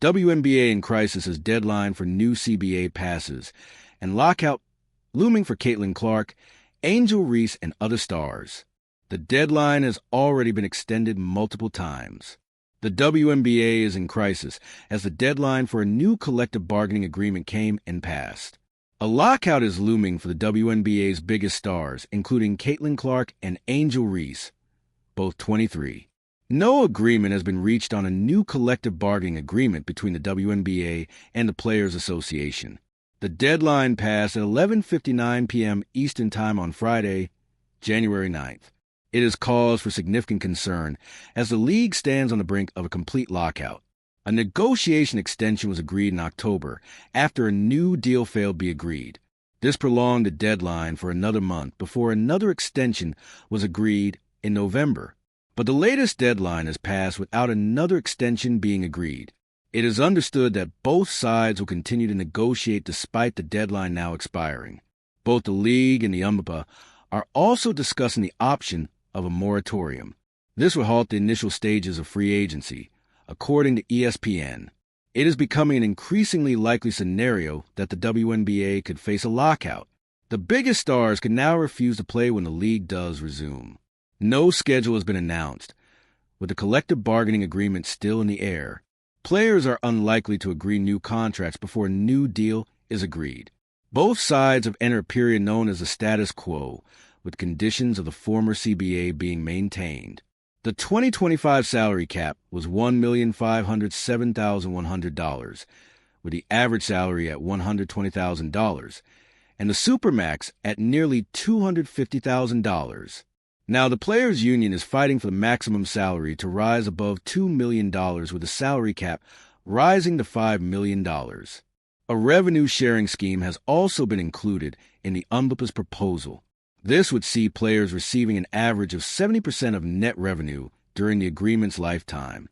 WNBA in crisis as deadline for new CBA passes, and lockout looming for Caitlin Clark, Angel Reese, and other stars. The deadline has already been extended multiple times. The WNBA is in crisis as the deadline for a new collective bargaining agreement came and passed. A lockout is looming for the WNBA's biggest stars, including Caitlin Clark and Angel Reese, both 23. No agreement has been reached on a new collective bargaining agreement between the WNBA and the Players Association. The deadline passed at 11:59 p.m. Eastern Time on Friday, January 9th. It has caused for significant concern as the league stands on the brink of a complete lockout. A negotiation extension was agreed in October after a new deal failed to be agreed. This prolonged the deadline for another month before another extension was agreed in November. But the latest deadline has passed without another extension being agreed. It is understood that both sides will continue to negotiate despite the deadline now expiring. Both the league and the WNBA are also discussing the option of a moratorium. This will halt the initial stages of free agency, according to ESPN. It is becoming an increasingly likely scenario that the WNBA could face a lockout. The biggest stars can now refuse to play when the league does resume. No schedule has been announced, with the collective bargaining agreement still in the air. Players are unlikely to agree new contracts before a new deal is agreed. Both sides have entered a period known as the status quo, with conditions of the former CBA being maintained. The 2025 salary cap was $1,507,100, with the average salary at $120,000, and the Supermax at nearly $250,000. Now, the Players' Union is fighting for the maximum salary to rise above $2 million, with the salary cap rising to $5 million. A revenue-sharing scheme has also been included in the WNBA's proposal. This would see players receiving an average of 70% of net revenue during the agreement's lifetime.